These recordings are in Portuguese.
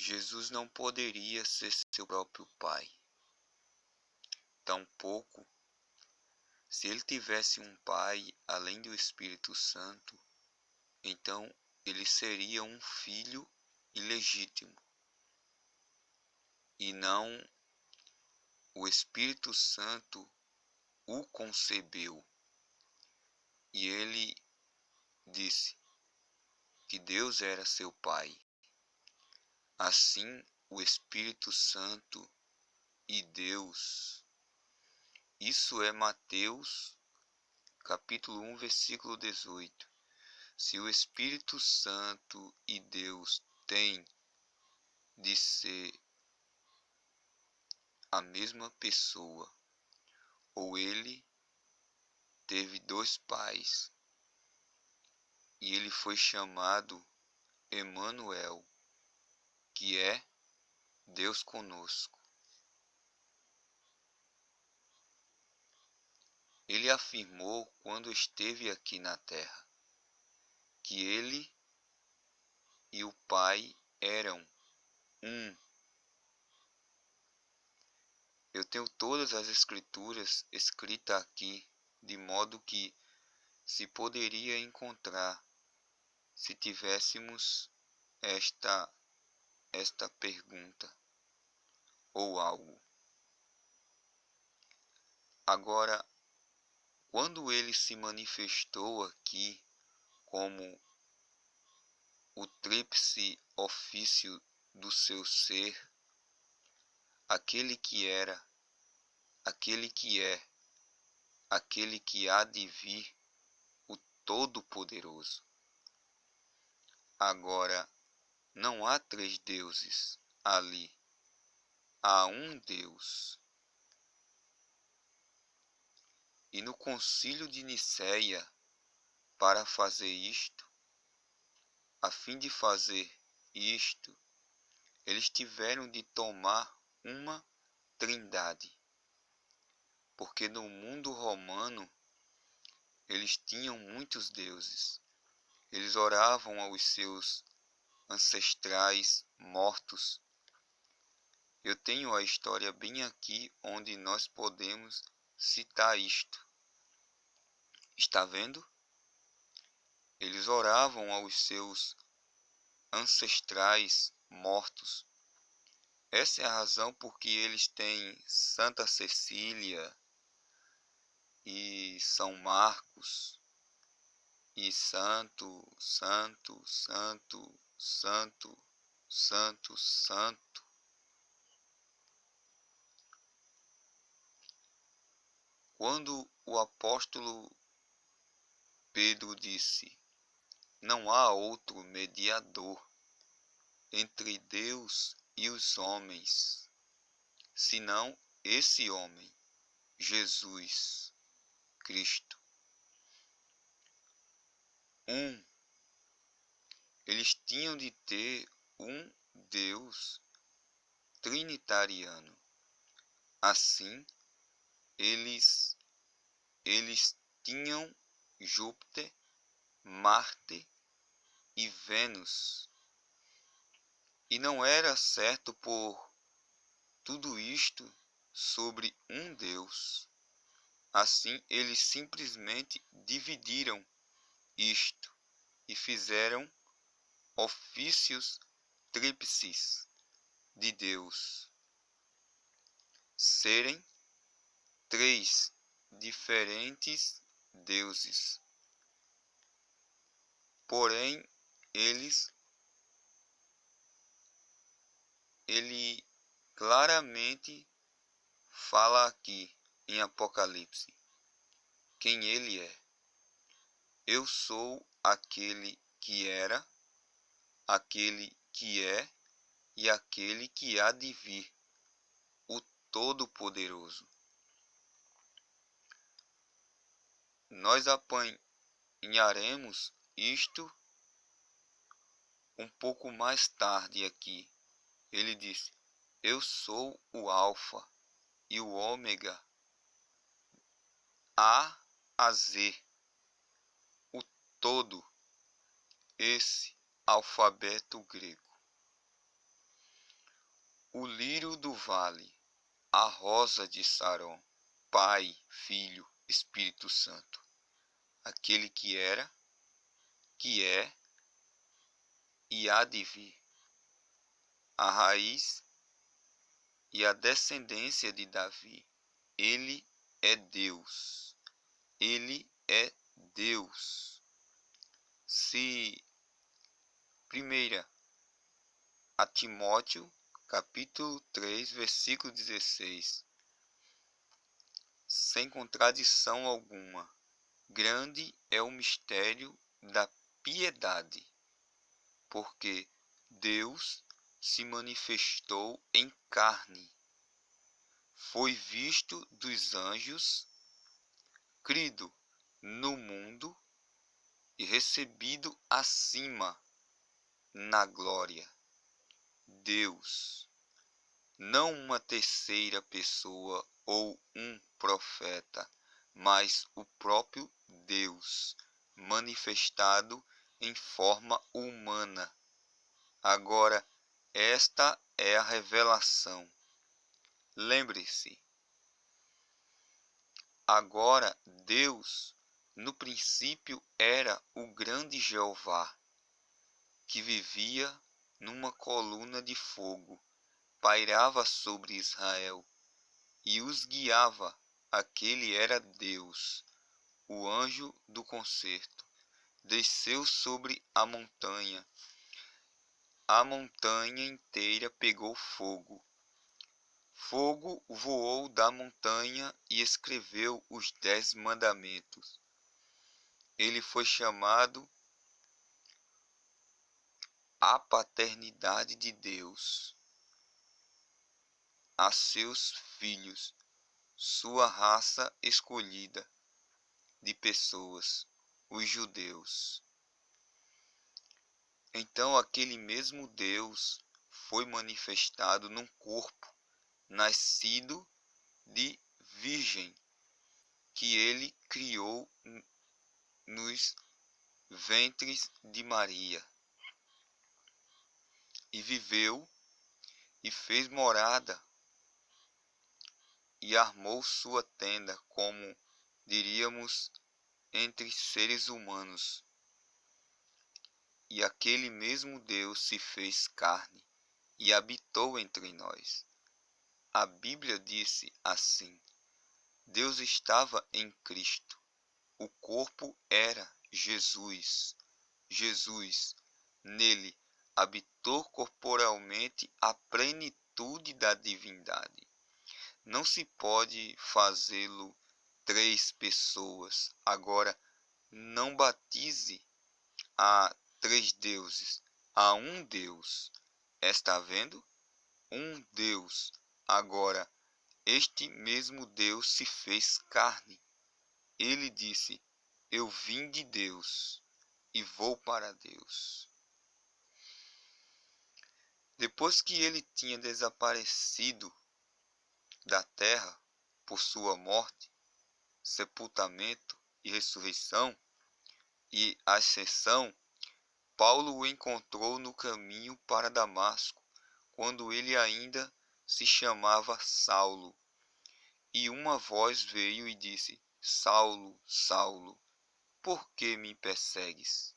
Jesus não poderia ser seu próprio Pai. Tampouco, se ele tivesse um Pai além do Espírito Santo, então ele seria um filho ilegítimo. E não o Espírito Santo o concebeu. E ele disse que Deus era seu Pai. Assim, o Espírito Santo e Deus. Isso é Mateus, capítulo 1, versículo 18. Se o Espírito Santo e Deus têm de ser a mesma pessoa, ou ele teve dois pais, e ele foi chamado Emanuel, que é Deus conosco. Ele afirmou quando esteve aqui na terra, que ele e o Pai eram um. Eu tenho todas as escrituras escritas aqui, de modo que se poderia encontrar se tivéssemos esta pergunta ou algo. Agora, quando ele se manifestou aqui como o tríplice ofício do seu ser, aquele que era, aquele que é, aquele que há de vir, o Todo-Poderoso. Agora, não há três deuses ali, há um Deus. E no concílio de Nicéia, para fazer isto, a fim de fazer isto, eles tiveram de tomar uma trindade, porque no mundo romano eles tinham muitos deuses. Eles oravam aos seus ancestrais mortos. Eu tenho a história bem aqui onde nós podemos citar isto. Está vendo? Eles oravam aos seus ancestrais mortos. Essa é a razão porque eles têm Santa Cecília e São Marcos e Santo, Santo, Santo, Santo, Santo, Santo. Quando o apóstolo Pedro disse: não há outro mediador entre Deus e os homens, senão esse homem, Jesus Cristo. Eles tinham de ter um Deus trinitariano. Assim, eles tinham Júpiter, Marte e Vênus. E não era certo por tudo isto sobre um Deus. Assim, eles simplesmente dividiram isto e fizeram ofícios tríplices de Deus, serem três diferentes deuses. Porém, ele claramente fala aqui em Apocalipse quem ele é. Eu sou aquele que era, aquele que é e aquele que há de vir, o Todo-Poderoso. Nós apanharemos isto um pouco mais tarde aqui. Ele disse: eu sou o Alfa e o Ômega, A a Z, o todo, esse alfabeto grego. o lírio do vale, a rosa de Saron, Pai, Filho, Espírito Santo, aquele que era, que é e há de vir, a raiz e a descendência de Davi. Ele é Deus. Ele é Deus. Se 1 a Timóteo, capítulo 3, versículo 16, sem contradição alguma, grande é o mistério da piedade, porque Deus se manifestou em carne, foi visto dos anjos, crido no mundo e recebido acima na glória. Deus, não uma terceira pessoa ou um profeta, mas o próprio Deus, manifestado em forma humana. Agora, esta é a revelação. Lembre-se, agora Deus, no princípio, era o grande Jeová, que vivia numa coluna de fogo, pairava sobre Israel e os guiava. Aquele era Deus, o anjo do concerto. Desceu sobre a montanha inteira pegou fogo. Fogo voou da montanha e escreveu os 10 mandamentos. Ele foi chamado a paternidade de Deus, a seus filhos, sua raça escolhida de pessoas, os judeus. Então aquele mesmo Deus foi manifestado num corpo, nascido de virgem, que ele criou nos ventres de Maria, e viveu e fez morada e armou sua tenda, como diríamos, entre seres humanos. E aquele mesmo Deus se fez carne e habitou entre nós. A Bíblia disse assim: Deus estava em Cristo. O corpo era Jesus. Jesus, nele, habitou corporalmente a plenitude da divindade. Não se pode fazê-lo 3 pessoas. Agora, não batize a 3 deuses, a um Deus. Está vendo? Um Deus. Agora, este mesmo Deus se fez carne. Ele disse: eu vim de Deus e vou para Deus. Depois que ele tinha desaparecido da terra por sua morte, sepultamento e ressurreição e ascensão, Paulo o encontrou no caminho para Damasco, quando ele ainda se chamava Saulo. E uma voz veio e disse: Saulo, Saulo, por que me persegues?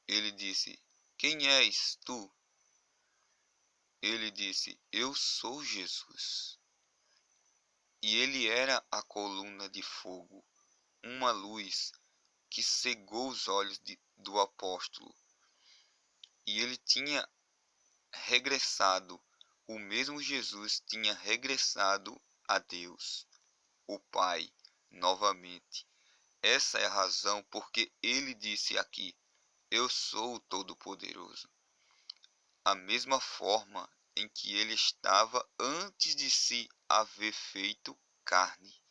Ele disse: quem és tu? Ele disse: eu sou Jesus. E ele era a coluna de fogo, uma luz que cegou os olhos do apóstolo. E ele tinha regressado, o mesmo Jesus tinha regressado a Deus, o Pai, novamente. Essa é a razão porque ele disse aqui: eu sou o Todo-Poderoso. A mesma forma em que ele estava antes de se haver feito carne.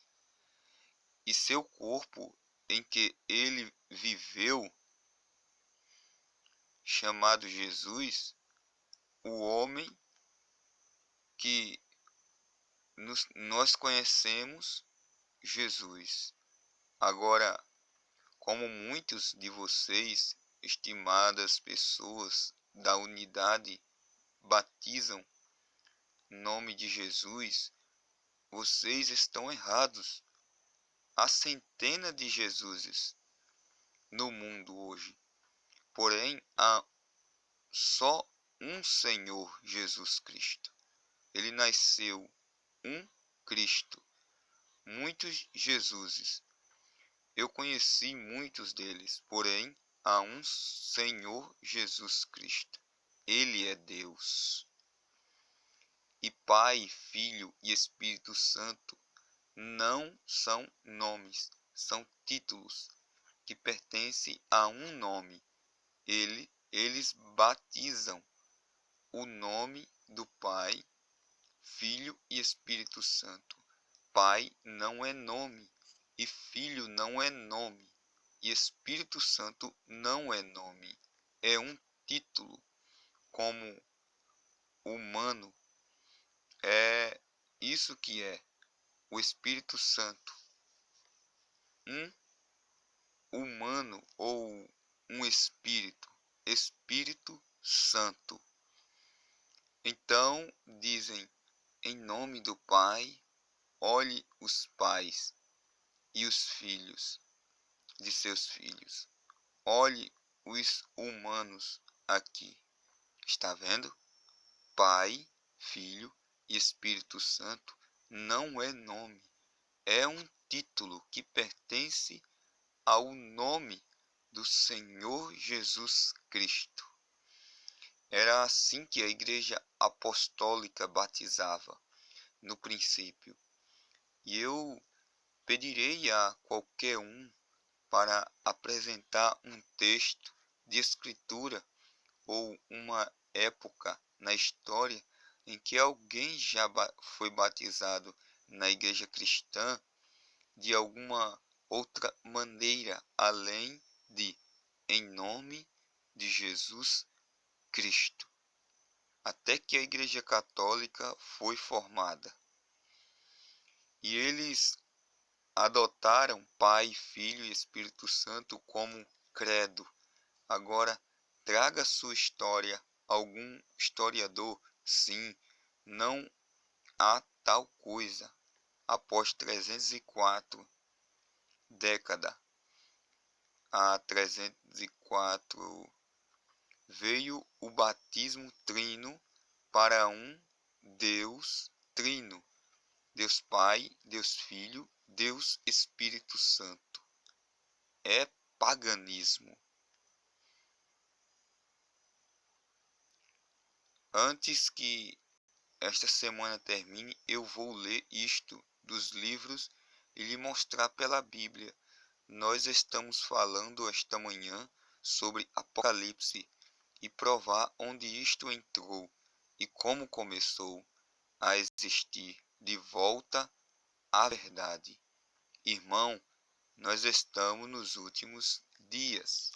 E seu corpo em que ele viveu, chamado Jesus, o homem que nós conhecemos, Jesus. Agora, como muitos de vocês, estimadas pessoas da unidade batizam em nome de Jesus, vocês estão errados. Há centenas de Jesuses no mundo hoje, porém há só um Senhor Jesus Cristo. Ele nasceu um Cristo, muitos Jesuses. Eu conheci muitos deles, porém há um Senhor Jesus Cristo. Ele é Deus. E Pai, Filho e Espírito Santo não são nomes, são títulos que pertencem a um nome. Eles batizam o nome do Pai, Filho e Espírito Santo. Pai não é nome, e Filho não é nome, e Espírito Santo não é nome. É um título, como humano. É isso que é o Espírito Santo. Um humano ou um espírito. Espírito Santo. Então dizem, em nome do Pai, olhe os pais e os filhos de seus filhos. Olhe os humanos aqui. Está vendo? Pai, Filho e Espírito Santo não é nome. É um título que pertence ao nome do Senhor Jesus Cristo. Era assim que a Igreja Apostólica batizava no princípio. E eu pedirei a qualquer um para apresentar um texto de escritura ou uma época na história em que alguém já foi batizado na igreja cristã de alguma outra maneira além de em nome de Jesus Cristo, até que a Igreja Católica foi formada. E eles adotaram Pai, Filho e Espírito Santo como credo. Agora, traga sua história algum historiador? Sim, não há tal coisa. Após 304 décadas, há 304 veio o batismo trino para um Deus trino. Deus Pai, Deus Filho, Deus Espírito Santo. É paganismo. Antes que esta semana termine, eu vou ler isto dos livros e lhe mostrar pela Bíblia. Nós estamos falando esta manhã sobre Apocalipse e provar onde isto entrou e como começou a existir de volta à verdade. Irmão, nós estamos nos últimos dias.